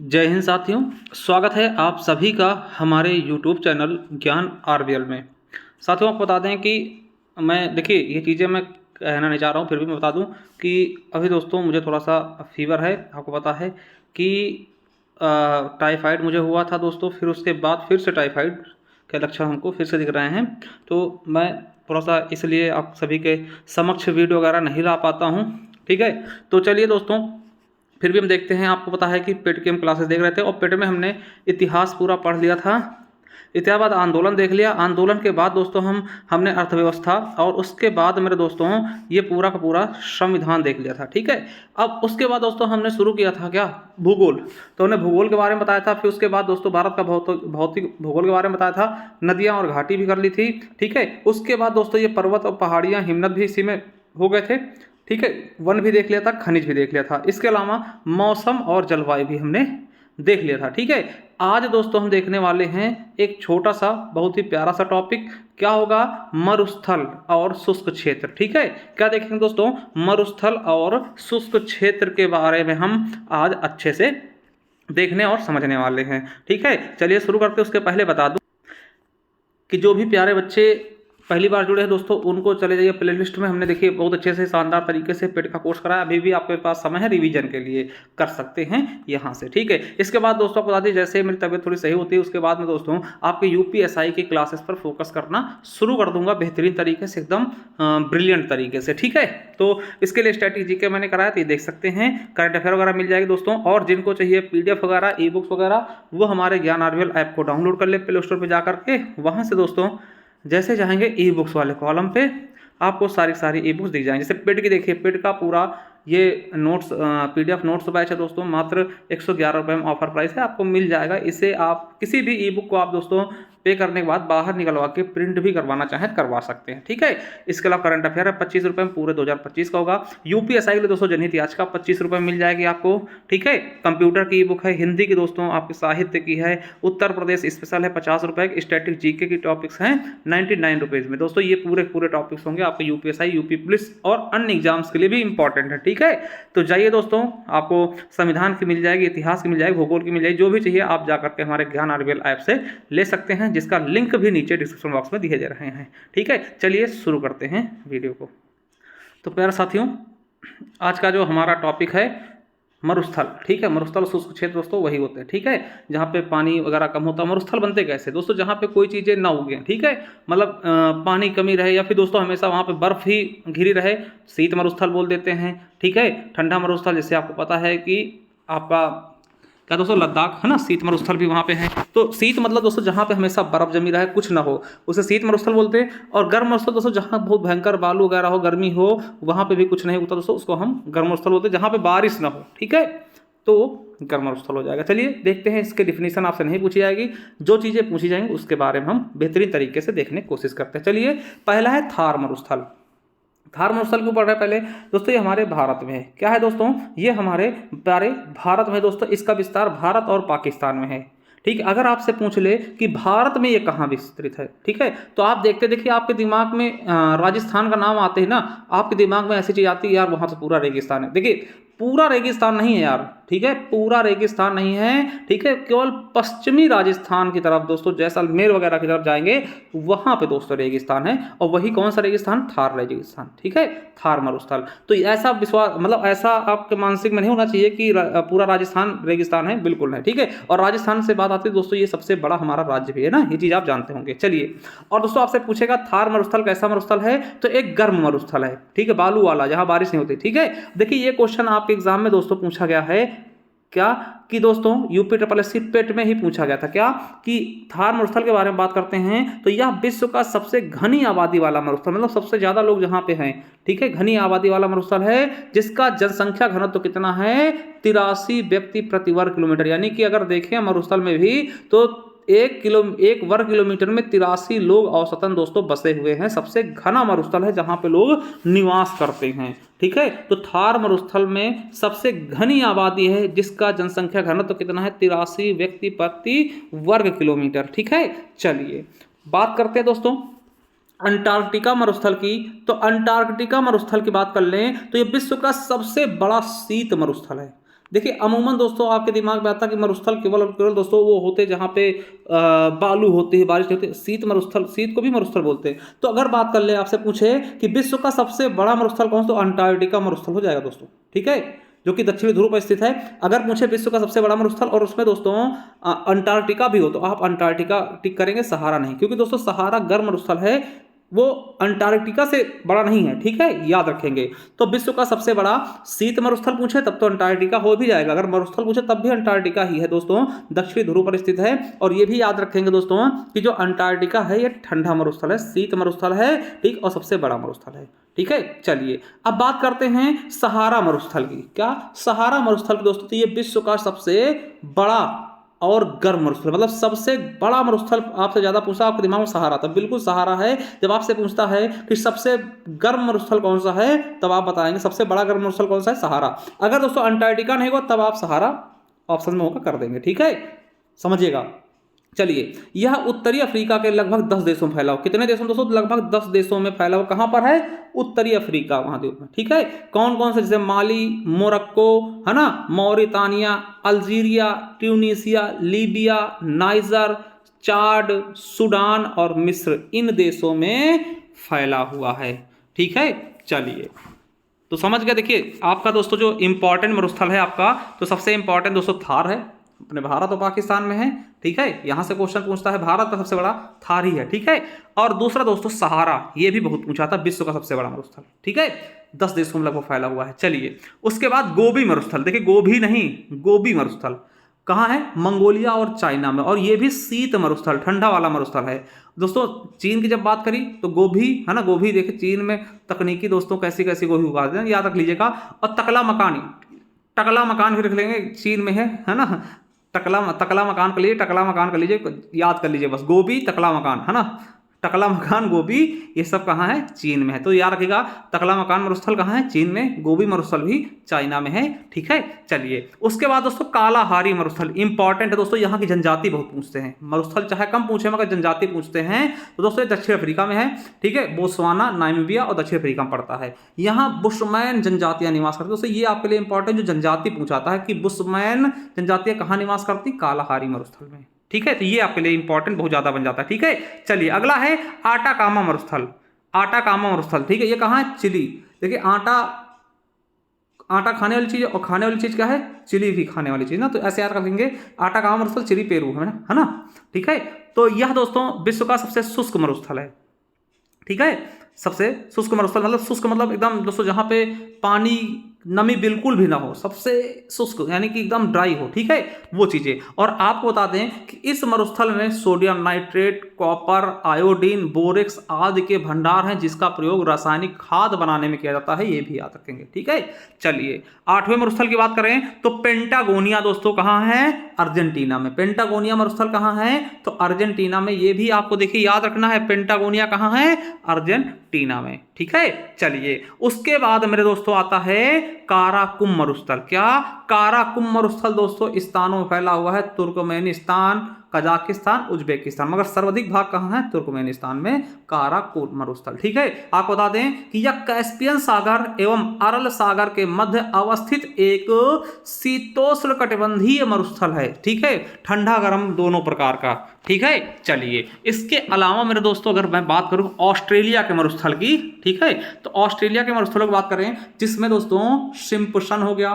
जय हिंद साथियों, स्वागत है आप सभी का हमारे YouTube चैनल ज्ञान आरबीएल में। साथियों, आपको बता दें कि देखिए ये चीज़ें मैं कहना नहीं चाह रहा हूँ, फिर भी मैं बता दूँ कि अभी दोस्तों मुझे थोड़ा सा फीवर है। आपको पता है कि टाइफाइड मुझे हुआ था दोस्तों, फिर उसके बाद फिर से टाइफाइड के लक्षण हमको फिर से दिख रहे हैं। तो मैं थोड़ा सा इसलिए आप सभी के समक्ष वीडियो वगैरह नहीं ला पाता हूँ। ठीक है, तो चलिए दोस्तों, फिर भी हम देखते हैं। आपको पता है कि पेट की हम क्लासेस देख रहे थे और पेट में हमने इतिहास पूरा पढ़ लिया था। इतिहास बाद आंदोलन देख लिया। आंदोलन के बाद दोस्तों हमने अर्थव्यवस्था, और उसके बाद मेरे दोस्तों ये पूरा का पूरा संविधान देख लिया था। ठीक है, अब उसके बाद दोस्तों हमने शुरू किया था क्या, भूगोल। तो हमने भूगोल के बारे में बताया था। फिर उसके बाद दोस्तों भारत का भौतिक भूगोल के बारे में बताया था। नदियाँ और घाटी भी कर ली थी। ठीक है, उसके बाद दोस्तों ये पर्वत और पहाड़ियाँ, हिमनद भी इसी में हो गए थे। ठीक है, वन भी देख लिया था, खनिज भी देख लिया था। इसके अलावा मौसम और जलवायु भी हमने देख लिया था। ठीक है, आज दोस्तों हम देखने वाले हैं एक छोटा सा बहुत ही प्यारा सा टॉपिक। क्या होगा, मरुस्थल और शुष्क क्षेत्र। ठीक है, क्या देखेंगे दोस्तों, मरुस्थल और शुष्क क्षेत्र के बारे में हम आज अच्छे से देखने और समझने वाले हैं। ठीक है, चलिए शुरू करते हैं। उसके पहले बता दूं कि जो भी प्यारे बच्चे पहली बार जुड़े हैं दोस्तों, उनको चले जाइए प्लेलिस्ट में। हमने देखिए बहुत अच्छे से शानदार तरीके से पेट का कोर्स कराया। अभी भी आपके पास समय है, रिवीजन के लिए कर सकते हैं यहाँ से। ठीक है, इसके बाद दोस्तों आपको बता दें, जैसे मेरी तबीयत थोड़ी सही होती है उसके बाद में दोस्तों आपके यूपीएसआई की क्लासेस पर फोकस करना शुरू कर दूंगा बेहतरीन तरीके से, एकदम ब्रिलियंट तरीके से। ठीक है, तो इसके लिए स्ट्रैटेजी के मैंने कराया, तो ये देख सकते हैं। करंट अफेयर वगैरह मिल जाएगी दोस्तों, और जिनको चाहिए पीडीएफ वगैरह, ई बुक्स वगैरह, वो हमारे ज्ञान आरबीएल ऐप को डाउनलोड कर ले प्ले स्टोर पर जा करके। वहाँ से दोस्तों जैसे जाएंगे ई बुक्स वाले कॉलम पे, आपको सारी ई बुक्स दिख जाएंगे। जैसे पेड की देखिए, पेड का पूरा ये नोट्स पीडीएफ नोट्स बैच है दोस्तों, मात्र 111 रुपये में ऑफर प्राइस है, आपको मिल जाएगा। इसे आप किसी भी ई बुक को आप दोस्तों पे करने के बाद बाहर निकलवा के प्रिंट भी करवाना चाहें करवा सकते हैं। ठीक है, इसके अलावा करंट अफेयर है 25 रुपये में, पूरे 2025 का होगा। यूपीएसआई के लिए दोस्तों जनहित याचिका 25 रुपये में मिल जाएगी आपको। ठीक है, कंप्यूटर की ई बुक है, हिंदी की दोस्तों आपके साहित्य की है, उत्तर प्रदेश स्पेशल है 50 रुपये की, स्टैटिक जीके की टॉपिक्स हैं 99 रुपीज़ में। दोस्तों ये पूरे टॉपिक्स होंगे आपके यूपीएसआई, यूपी पुलिस और अन्य एग्जाम्स के लिए भी इंपॉर्टेंट है। ठीक है, तो जाइए दोस्तों, आपको संविधान की मिल जाएगी, इतिहास की मिल जाएगी, भूगोल की मिल जाएगी, जो भी चाहिए आप जाकर के हमारे ज्ञान आरबीएल ऐप से ले सकते हैं, जिसका लिंक भी नीचे डिस्क्रिप्शन बॉक्स में दिए जा रहे हैं। ठीक है, चलिए शुरू करते हैं वीडियो को। तो प्यारे साथियों, आज का जो हमारा टॉपिक है मरुस्थल। ठीक है, मरुस्थल शुष्क क्षेत्र दोस्तों वही होते हैं। ठीक है, जहाँ पे पानी वगैरह कम होता है। मरुस्थल बनते कैसे दोस्तों, जहाँ पे कोई चीज़ें ना उगे। ठीक है, मतलब पानी कमी रहे, या फिर दोस्तों हमेशा वहाँ पे बर्फ ही घिरी रहे, शीत मरुस्थल बोल देते हैं। ठीक है, ठंडा मरुस्थल जैसे आपको पता है कि आपका क्या दोस्तों, लद्दाख है ना, शीत मरुस्थल भी वहाँ पे है। तो शीत मतलब दोस्तों जहाँ पे हमेशा बर्फ जमी रहे, कुछ ना हो, उसे शीत मरुस्थल बोलते हैं। और गर्म मरुस्थल दोस्तों जहाँ बहुत भयंकर बालू वगैरह हो, गर्मी हो, वहाँ पे भी कुछ नहीं होता दोस्तों, उसको हम गर्म मरुस्थल बोलते हैं। जहाँ पे बारिश ना हो, ठीक है, तो गर्म मरुस्थल हो जाएगा। चलिए देखते हैं, इसके डिफिनीशन आपसे नहीं पूछी जाएगी, जो चीज़ें पूछी जाएंगी उसके बारे में हम बेहतरीन तरीके से देखने की कोशिश करते हैं। चलिए, पहला है थार मरुस्थल। थार मरुस्थल क्यों पढ़ रहे हैं पहले दोस्तों, ये हमारे भारत में है। क्या है दोस्तों, ये हमारे प्यारे भारत में दोस्तों, इसका विस्तार भारत और पाकिस्तान में है। ठीक है, अगर आपसे पूछ ले कि भारत में ये कहाँ विस्तृत है, ठीक है, तो आप देखते देखिए आपके दिमाग में राजस्थान का नाम आते ही ना, आपके दिमाग में ऐसी चीज आती है यार वहाँ तो पूरा रेगिस्तान है। देखिए पूरा रेगिस्तान नहीं है यार, ठीक है, पूरा रेगिस्तान नहीं है। ठीक है, केवल पश्चिमी राजस्थान की तरफ दोस्तों, जैसलमेर वगैरह की तरफ जाएंगे, वहां पे दोस्तों रेगिस्तान है। और वही कौन सा रेगिस्तान, थार रेगिस्तान। ठीक है, थार मरुस्थल। तो ऐसा विश्वास, मतलब ऐसा आपके मानसिक में नहीं होना चाहिए कि पूरा राजस्थान रेगिस्तान है, बिल्कुल है। ठीक है, और राजस्थान से बात आती है दोस्तों, ये सबसे बड़ा हमारा राज्य भी है ना, ये चीज आप जानते होंगे। चलिए, और दोस्तों आपसे पूछेगा थार मरुस्थल कैसा मरुस्थल है, तो एक गर्म मरुस्थल है। ठीक है, बालू वाला, जहां बारिश नहीं होती। ठीक है, देखिए ये क्वेश्चन आपके एग्जाम में दोस्तों पूछा गया है, क्या कि दोस्तों यूपीएससी पेट में ही पूछा गया था, क्या कि थार मरुस्थल के बारे में बात करते हैं, तो यह विश्व का सबसे घनी आबादी वाला मरुस्थल, मतलब सबसे ज्यादा लोग जहां पे हैं। ठीक है, घनी आबादी वाला मरुस्थल है, जिसका जनसंख्या घनत्व तो कितना है, 83 व्यक्ति प्रति वर्ग किलोमीटर। यानी कि अगर देखें मरुस्थल में भी तो 1 वर्ग किलोमीटर में 83 लोग औसतन दोस्तों बसे हुए हैं। सबसे घना मरुस्थल है जहां पे लोग निवास करते हैं। ठीक है, तो थार मरुस्थल में सबसे घनी आबादी है, जिसका जनसंख्या घनत्व तो कितना है, 83 व्यक्ति प्रति वर्ग किलोमीटर। ठीक है, चलिए बात करते हैं दोस्तों अंटार्कटिका मरुस्थल की। तो अंटार्कटिका मरुस्थल की बात कर लें तो यह विश्व का सबसे बड़ा शीत मरुस्थल है। देखिए अमूमन दोस्तों आपके दिमाग में आता है कि मरुस्थल केवल और केवल दोस्तों वो होते जहाँ पे बालू होती है, बारिश होती है, शीत मरुस्थल, शीत को भी मरुस्थल बोलते हैं। तो अगर बात कर ले, आपसे पूछे कि विश्व का सबसे बड़ा मरुस्थल कौन सा, तो अंटार्कटिका मरुस्थल हो जाएगा दोस्तों, ठीक है, जो कि दक्षिणी ध्रुव पर स्थित है। अगर पूछे विश्व का सबसे बड़ा मरुस्थल और उसमें दोस्तों अंटार्कटिका भी हो, तो आप अंटार्कटिका टिक करेंगे, सहारा नहीं, क्योंकि दोस्तों सहारा गर्म मरुस्थल है, वो अंटार्कटिका से बड़ा नहीं है, ठीक है, याद रखेंगे। तो विश्व का सबसे बड़ा शीत मरुस्थल पूछे तब तो अंटार्कटिका हो भी जाएगा, अगर मरुस्थल पूछे तब भी अंटार्कटिका ही है दोस्तों, दक्षिणी ध्रुव पर स्थित है। और ये भी याद रखेंगे दोस्तों कि जो अंटार्कटिका है ये ठंडा मरुस्थल है, शीत मरुस्थल है, ठीक, और सबसे बड़ा मरुस्थल है, ठीक है। चलिए अब बात करते हैं सहारा मरुस्थल की। क्या सहारा मरुस्थल की दोस्तों, तो ये विश्व का सबसे बड़ा और गर्म मरुस्थल, मतलब सबसे बड़ा मरुस्थल आपसे ज्यादा पूछा, आपके दिमाग में सहारा था, बिल्कुल सहारा है। जब आपसे पूछता है कि सबसे गर्म मरुस्थल कौन सा है, तब आप बताएंगे सबसे बड़ा गर्म मरुस्थल कौन सा है, सहारा। अगर दोस्तों अंटार्कटिका नहीं होगा तब आप सहारा ऑप्शन में होकर कर देंगे, ठीक है, समझिएगा। चलिए, यह उत्तरी अफ्रीका के लगभग 10 देशों में फैला हो, कितने देशों में दोस्तों, लगभग 10 देशों में फैला हो। कहां पर है, उत्तरी अफ्रीका महाद्वीप में, ठीक है। कौन कौन से, जैसे माली, मोरक्को, है ना, Mauritania, Algeria, Tunisia, Libya, Niger, Chad, Sudan और मिस्र, इन देशों में फैला हुआ है, ठीक है। चलिए तो समझ गए। देखिए आपका दोस्तों जो इंपॉर्टेंट मरुस्थल है आपका, तो सबसे इंपॉर्टेंट दोस्तों थार है, अपने भारत और पाकिस्तान में है, ठीक है, यहां से क्वेश्चन पूछता है, भारत का सबसे बड़ा थार ही है, ठीक है। और दूसरा दोस्तों सहारा, ये भी बहुत पूछा था, विश्व का सबसे बड़ा मरुस्थल, ठीक है, 10 देशों में लगभग फैला हुआ है। चलिए उसके बाद गोबी मरुस्थल, देखिए गोभी नहीं, गोबी मरुस्थल कहाँ है, मंगोलिया और चाइना में, और ये भी शीत मरुस्थल, ठंडा वाला मरुस्थल है दोस्तों। चीन की जब बात करी तो गोभी है ना, गोभी देखिए चीन में तकनीकी दोस्तों कैसी कैसी गोभी उगाते हैं, याद रख लीजिएगा। और टकला मकान भी रख लेंगे, चीन में है ना, टकला मकान कर लीजिए, टकला मकान कर लीजिए, याद कर लीजिए बस, गोभी टकला मकान, है ना, टकला मकान, गोभी, ये सब कहाँ है, चीन में है। तो याद रखिएगा टकला मकान मरुस्थल कहाँ है, चीन में, गोभी मरुस्थल भी चाइना में है, ठीक है। चलिए उसके बाद दोस्तों कालाहारी मरुस्थल, इंपॉर्टेंट है दोस्तों, यहाँ की जनजाति बहुत पूछते हैं, मरुस्थल चाहे कम पूछे मगर जनजाति पूछते हैं। तो दोस्तों ये दक्षिण अफ्रीका में है, ठीक है, बोत्सवाना, नामीबिया और दक्षिण अफ्रीका में पड़ता है। यहाँ बुशमैन जनजातियां निवास करती है दोस्तों, ये आपके लिए इंपॉर्टेंट, जो जनजाति पूछाता है कि बुशमैन जनजातियां कहाँ निवास करती, कालाहारी मरुस्थल में, ठीक है। तो ये आपके लिए इंपॉर्टेंट बहुत ज्यादा बन जाता है, ठीक है। चलिए अगला है आटाकामा मरुस्थल, आटाकामा मरुस्थल, ठीक है, ये कहाँ है, चिली। देखिए आटा खाने वाली चीज, और खाने वाली चीज क्या है, चिली भी खाने वाली चीज ना, तो ऐसे याद रखेंगे, आटाकामा मरुस्थल चिली पेरू है ना, ठीक है। तो यह दोस्तों विश्व का सबसे शुष्क मरुस्थल है, ठीक है, सबसे शुष्क मरुस्थल, मतलब शुष्क मतलब एकदम दोस्तों जहां पे पानी नमी बिल्कुल भी ना हो, सबसे शुष्क यानी कि एकदम ड्राई हो, ठीक है, वो चीजें। और आपको बता दें कि इस मरुस्थल में sodium nitrate, copper, iodine, borax आदि के भंडार हैं, जिसका प्रयोग रासायनिक खाद बनाने में किया जाता है, ये भी याद रखेंगे, ठीक है। चलिए 8वें मरुस्थल की बात करें तो पेंटागोनिया दोस्तों कहाँ है, अर्जेंटीना में। पेंटागोनिया मरुस्थल कहाँ है, तो अर्जेंटीना में, ये भी आपको देखिए याद रखना है, पेंटागोनिया कहाँ है, अर्जेंटीना में, ठीक है। चलिए उसके बाद मेरे दोस्तों आता है काराकुम मरुस्थल। क्या, काराकुम मरुस्थल दोस्तों स्थानों में फैला हुआ है, तुर्कमेनिस्तान, कजाकिस्तान, उज्बेकिस्तान, मगर सर्वाधिक भाग कहाँ है, तुर्कमेनिस्तान में काराकुम मरुस्थल, ठीक है। आपको बता दें कि यह कैस्पियन सागर एवं अरल सागर के मध्य अवस्थित एक शीतोष्ण कटिबंधीय मरुस्थल है, ठीक है, ठंडा गर्म दोनों प्रकार का, ठीक है। चलिए इसके अलावा मेरे दोस्तों अगर मैं बात करूं ऑस्ट्रेलिया के मरुस्थल की, ठीक है, तो ऑस्ट्रेलिया के मरुस्थलों की बात करें जिसमें दोस्तों सिम्पसन हो गया,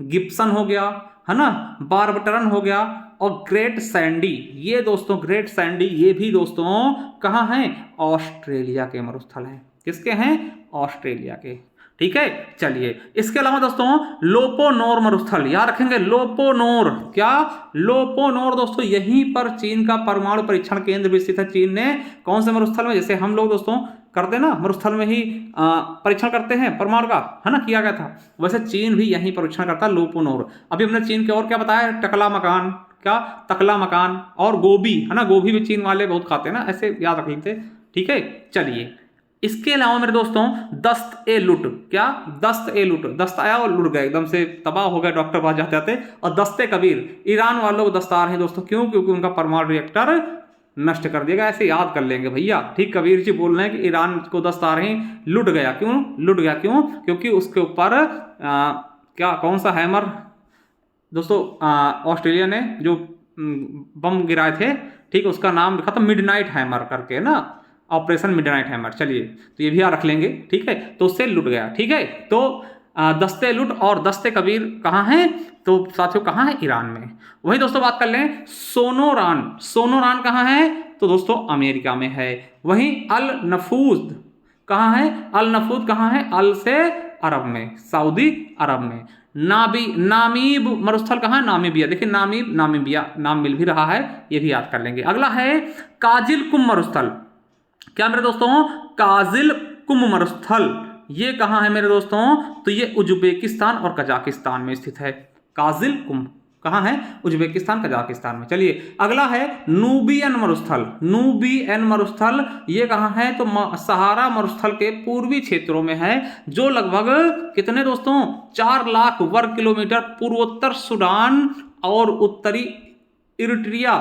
गिब्सन हो गया, है ना, बारबटरन हो गया और ग्रेट सैंडी, ये दोस्तों ग्रेट सैंडी, ये भी दोस्तों कहाँ हैं, ऑस्ट्रेलिया के मरुस्थल हैं, किसके हैं, ऑस्ट्रेलिया के, ठीक है। चलिए इसके अलावा दोस्तों लोपोनोर मरुस्थल, याद रखेंगे, लोपोनोर, क्या, लोपोनोर दोस्तों यहीं पर चीन का परमाणु परीक्षण केंद्र भी स्थित है। चीन ने कौन से मरुस्थल में, जैसे हम लोग दोस्तों करते ना मरुस्थल में ही परीक्षण करते हैं परमाणु का, है ना, किया गया था, वैसे चीन भी यहीं परीक्षण करता है, लोपोनोर। अभी हमने चीन के और क्या बताया, टकला मकान, क्या, तकला मकान, और गोभी, है ना, गोभी भी चीन वाले बहुत खाते हैं ना, ऐसे याद रख लेते, ठीक है। चलिए इसके अलावा मेरे दोस्तों दस्त ए लुट, क्या, दस्त ए लुट, दस्त आया और लुट गए, एकदम से तबाह हो गए, डॉक्टर पास जाते जाते। और दस्ते कबीर, ईरान वालों को दस्तार हैं दोस्तों, क्यों, क्योंकि उनका परमाणु रिएक्टर नष्ट कर दिया गया, ऐसे याद कर लेंगे भैया, ठीक। कबीर जी बोल रहे हैं कि ईरान को दस्तार ही लुट गया, क्यों लुट गया, क्यों, क्योंकि उसके ऊपर क्या, कौन सा हैमर, दोस्तों ऑस्ट्रेलिया ने जो बम गिराए थे, ठीक है, उसका नाम लिखा था मिडनाइट हैमर करके ना, ऑपरेशन मिडनाइट हैमर। चलिए, तो ये भी याद रख लेंगे, ठीक है। तो उससे लूट गया, ठीक है। तो दस्ते लूट और दस्ते कबीर कहाँ हैं? तो साथियों कहाँ है? ईरान में। वही दोस्तों बात कर लें सोनोरान, सोनोरान कहाँ है? तो दोस्तों अमेरिका में है। वहीं अल नफूद कहाँ है? अल नफूद कहाँ है? अल से अरब में, सऊदी अरब में। नामीब मरुस्थल कहाँ है? नामीबिया। देखिए नामीबिया नाम मिल भी रहा है, ये भी याद कर लेंगे। अगला है काजिल कुम मरुस्थल। क्या मेरे दोस्तों? काजिल कुम मरुस्थल, ये कहाँ है मेरे दोस्तों? तो ये उज्बेकिस्तान और कजाकिस्तान में स्थित है। काजिल कुम कहाँ है? उज्बेकिस्तान कजाकिस्तान में। चलिए, अगला है नूबियन मरुस्थल। नूबियन मरुस्थल ये कहाँ है? तो सहारा मरुस्थल के पूर्वी क्षेत्रों में है, जो लगभग कितने दोस्तों? 4 लाख वर्ग किलोमीटर पूर्वोत्तर सूडान और उत्तरी इरिट्रिया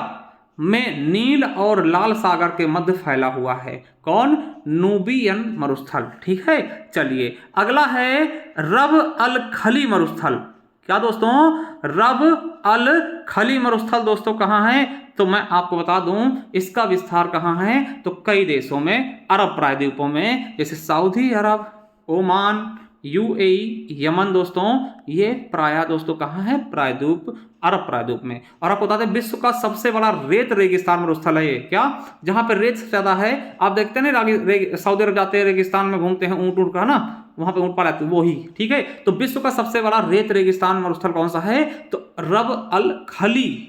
में नील और लाल सागर के मध्य फैला हुआ है। कौन? नूबियन मरुस्थल, ठीक है। चलिए, अगला है रब अल खली मरुस्थल। क्या दोस्तों? रब अल खली मरुस्थल दोस्तों कहाँ है? तो मैं आपको बता दूं, इसका विस्तार कहाँ है? तो कई देशों में, अरब प्रायद्वीपों में, जैसे सऊदी अरब, ओमान, यूएई, यमन दोस्तों, ये प्राय दोस्तों कहाँ है? प्रायद्वीप, अरब प्रायद्वीप में। और आपको बता दें विश्व का सबसे बड़ा रेत रेगिस्तान मरुस्थल है ये। क्या? जहां पर रेत सबसे ज्यादा है। आप देखते हैं ना सऊदी अरब जाते हैं, रेगिस्तान में घूमते हैं, ऊंट का ना, वहां पे ऊंट पाला जाते हैं, वही, ठीक है। तो विश्व का सबसे बड़ा रेत रेगिस्तान मरुस्थल कौन सा है? तो रब अल खली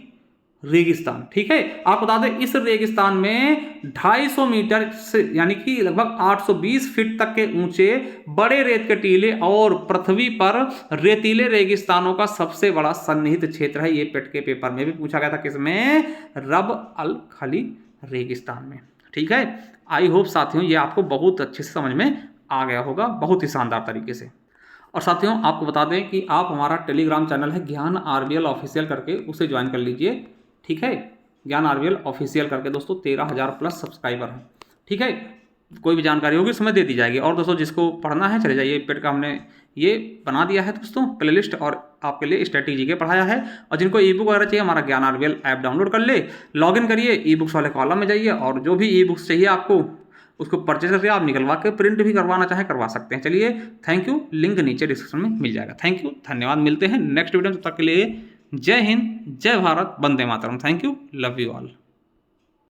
रेगिस्तान, ठीक है। आप बता दें इस रेगिस्तान में 250 मीटर से यानी कि लगभग 820 फीट तक के ऊंचे बड़े रेत के टीले और पृथ्वी पर रेतीले रेगिस्तानों का सबसे बड़ा सन्निहित क्षेत्र है। ये पेट के पेपर में भी पूछा गया था, किसमें? रब अल खली रेगिस्तान में, ठीक है। आई होप साथियों ये आपको बहुत अच्छे से समझ में आ गया होगा, बहुत ही शानदार तरीके से। और साथियों आपको बता दें कि आप हमारा टेलीग्राम चैनल है ज्ञान आरबीएल ऑफिशियल करके, उसे ज्वाइन कर लीजिए, ठीक है। ज्ञान आरबीएल ऑफिशियल करके दोस्तों 13,000 प्लस सब्सक्राइबर हैं, ठीक है। कोई भी जानकारी होगी उसमें दे दी जाएगी। और दोस्तों जिसको पढ़ना है चले जाइए, पेड का हमने ये बना दिया है दोस्तों प्लेलिस्ट, और आपके लिए स्ट्रेटेजी के पढ़ाया है। और जिनको ई बुक वगैरह चाहिए, हमारा ज्ञान आरबीएल ऐप डाउनलोड कर ले, लॉगिन करिए, ई बुक्स वाले कॉलम में जाइए, और जो भी ई बुक्स चाहिए आपको उसको परचेज करके आप निकलवा के प्रिंट भी करवाना चाहे करवा सकते हैं। चलिए, थैंक यू, लिंक नीचे डिस्क्रिप्शन में मिल जाएगा। थैंक यू, धन्यवाद, मिलते हैं नेक्स्ट वीडियो में। तब तक के लिए जय हिंद, जय भारत, वंदे मातरम। Thank you, love you all.